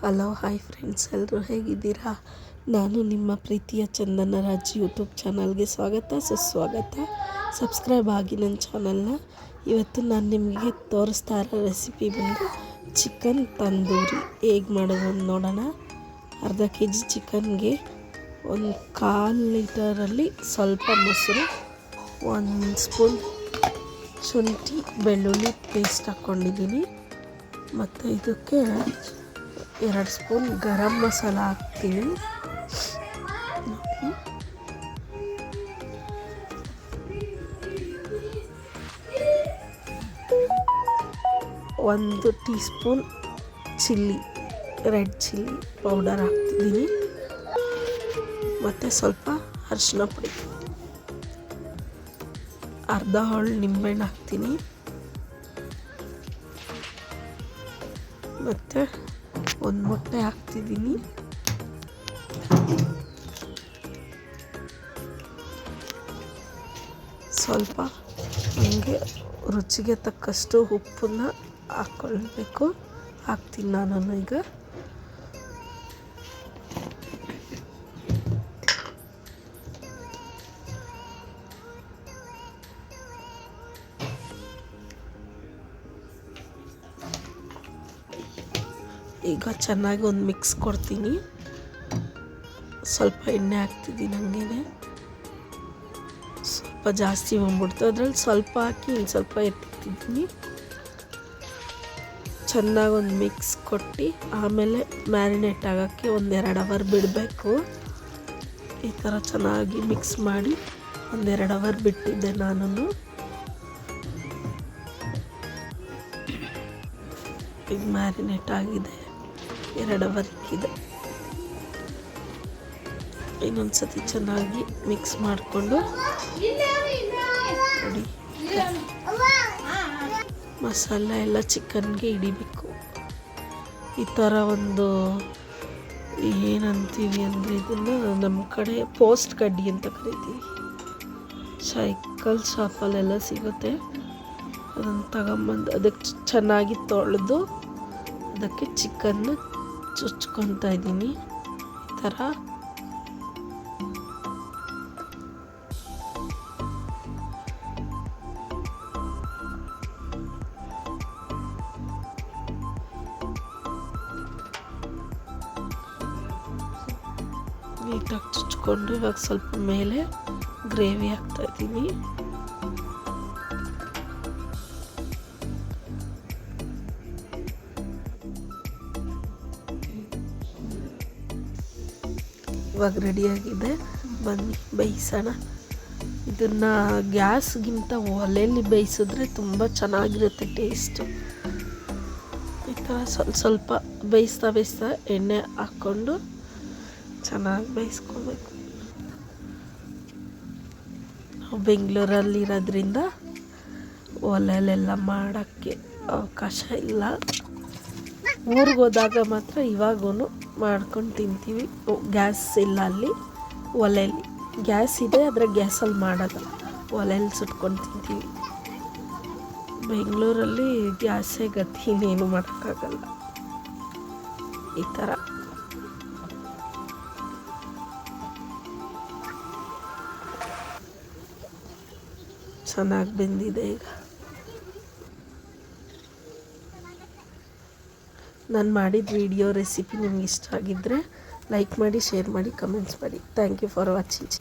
Hello hi friends, ಎಲ್ಲರೂ ಹೇಗಿದ್ದೀರಾ? ನಾನು ನಿಮ್ಮ ಪ್ರೀತಿಯ ಚಂದನ ರಾಜ್ ಯೂಟ್ಯೂಬ್ ಚಾನಲ್ಗೆ ಸ್ವಾಗತ ಸುಸ್ವಾಗತ. ಸಬ್ಸ್ಕ್ರೈಬ್ ಆಗಿ ನನ್ನ ಚಾನಲ್ನ. ಇವತ್ತು ನಾನು ನಿಮಗೆ ತೋರಿಸ್ತಾ ಇರೋ ರೆಸಿಪಿ ಬಂದು ಚಿಕನ್ ತಂದೂರಿ ಹೇಗೆ ಮಾಡೋದು ಅಂತ ನೋಡೋಣ. ಅರ್ಧ kg ಚಿಕನ್ಗೆ 1/4 ಲೀಟರಲ್ಲಿ ಸ್ವಲ್ಪ ಮೊಸರು, 1 ಸ್ಪೂನ್ ಶುಂಠಿ ಬೆಳ್ಳುಳ್ಳಿ ಪೇಸ್ಟ್ ಹಾಕ್ಕೊಂಡಿದ್ದೀನಿ. ಮತ್ತು ಇದಕ್ಕೆ 2 ಸ್ಪೂನ್ ಗರಂ ಮಸಾಲ ಹಾಕ್ತೀವಿ. ಒಂದು teaspoon red chilli powder ಹಾಕ್ತಿದ್ದೀನಿ. ಮತ್ತು ಸ್ವಲ್ಪ ಅರಿಶಿನ ಪುಡಿ, ಅರ್ಧ ಹೋಳು ನಿಂಬೆಹಣ್ಣು ಹಾಕ್ತೀನಿ. ಮತ್ತು 1 ಮೊಟ್ಟೆ ಹಾಕ್ತಿದ್ದೀನಿ. ಸ್ವಲ್ಪ ಹಂಗೆ ರುಚಿಗೆ ತಕ್ಕಷ್ಟು ಉಪ್ಪನ್ನ ಹಾಕ್ಕೊಳ್ಬೇಕು. ಹಾಕ್ತೀನಿ ನಾನು ಈಗ. ಈಗ ಚೆನ್ನಾಗಿ ಒಂದು ಮಿಕ್ಸ್ ಕೊಡ್ತೀನಿ. ಸ್ವಲ್ಪ ಎಣ್ಣೆ ಹಾಕ್ತಿದ್ದೀನಿ, ಹಂಗೇನೆ ಸ್ವಲ್ಪ ಜಾಸ್ತಿ ಬಂದ್ಬಿಡ್ತು. ಅದ್ರಲ್ಲಿ ಸ್ವಲ್ಪ ಹಾಕಿ ಇನ್ನು ಸ್ವಲ್ಪ ಎತ್ತಿದ್ದೀನಿ. ಚೆನ್ನಾಗಿ ಒಂದು ಮಿಕ್ಸ್ ಕೊಟ್ಟು ಆಮೇಲೆ ಮ್ಯಾರಿನೇಟ್ ಆಗೋಕ್ಕೆ 1-2 ಅವರ್ ಬಿಡಬೇಕು. ಈ ಥರ ಚೆನ್ನಾಗಿ ಮಿಕ್ಸ್ ಮಾಡಿ 1-2 ಅವರ್ ಬಿಟ್ಟಿದ್ದೆ ನಾನು. ಈಗ ಮ್ಯಾರಿನೇಟ್ ಆಗಿದೆ, 2 ಅವರ್ ಇಕ್ಕಿದೆ. ಇನ್ನೊಂದು ಸತಿ ಚೆನ್ನಾಗಿ ಮಿಕ್ಸ್ ಮಾಡಿಕೊಂಡು ನೋಡಿ, ಮಸಾಲೆ ಎಲ್ಲ ಚಿಕನ್ಗೆ ಹಿಡಿಬೇಕು. ಈ ಥರ ಒಂದು ಏನಂತೀವಿ ಅಂದರೆ ಇದನ್ನು ನಮ್ಮ ಕಡೆ ಪೋಸ್ಟ್ ಕಡ್ಡಿ ಅಂತ ಕರಿತೀವಿ. ಸೈಕಲ್ ಶಾಪಲ್ಲೆಲ್ಲ ಸಿಗುತ್ತೆ. ಅದನ್ನು ತಗೊಂಬಂದು ಅದಕ್ಕೆ ಚೆನ್ನಾಗಿ ತೊಳೆದು ಅದಕ್ಕೆ ಚಿಕನ್ನ ಚುಚ್ಕೊತಾ ಇದ್ದೀನಿ. ಈ ಥರ ನೀಟಾಗಿ ಚುಚ್ಕೊಂಡು ಇವಾಗ ಸ್ವಲ್ಪ ಮೇಲೆ ಗ್ರೇವಿ ಹಾಕ್ತಾ ಇದ್ದೀನಿ. ಇವಾಗ ರೆಡಿಯಾಗಿದೆ, ಬನ್ನಿ ಬೇಯಿಸೋಣ. ಇದನ್ನು ಗ್ಯಾಸ್ಗಿಂತ ಒಲೆಯಲ್ಲಿ ಬೇಯಿಸಿದ್ರೆ ತುಂಬ ಚೆನ್ನಾಗಿರುತ್ತೆ ಟೇಸ್ಟು. ಈ ಥರ ಸ್ವಲ್ಪ ಬೇಯಿಸ್ತಾ ಎಣ್ಣೆ ಹಾಕ್ಕೊಂಡು ಚೆನ್ನಾಗಿ ಬೇಯಿಸ್ಕೊಬೇಕು. ನಾವು ಬೆಂಗಳೂರಲ್ಲಿರೋದ್ರಿಂದ ಒಲೆಯಲ್ಲೆಲ್ಲ ಮಾಡೋಕ್ಕೆ ಅವಕಾಶ ಇಲ್ಲ. ಊರಿಗೆ ಹೋದಾಗ ಮಾತ್ರ ಇವಾಗೂ ಮಾಡ್ಕೊಂಡು ತಿಂತೀವಿ. ಗ್ಯಾಸ್ ಇಲ್ಲ ಅಲ್ಲಿ, ಒಲೆಯಲ್ಲಿ ಗ್ಯಾಸ್ ಇದೆ, ಆದರೆ ಗ್ಯಾಸಲ್ಲಿ ಮಾಡೋದು, ಒಲೆಯಲ್ಲಿ ಸುಟ್ಕೊಂಡು ತಿಂತೀವಿ. ಬೆಂಗಳೂರಲ್ಲಿ ಗ್ಯಾಸೇ ಗತಿ, ಇನ್ನೇನು ಮಾಡೋಕ್ಕಾಗಲ್ಲ. ಈ ಥರ ಚೆನ್ನಾಗಿ ಬೆಂದಿದೆ. ಈಗ ನಾನು ಮಾಡಿದ ವಿಡಿಯೋ ರೆಸಿಪಿ ನಿಮ್ಗೆ ಇಷ್ಟ ಆಗಿದ್ದರೆ ಲೈಕ್ ಮಾಡಿ, ಶೇರ್ ಮಾಡಿ, ಕಮೆಂಟ್ಸ್ ಮಾಡಿ. Thank you for watching.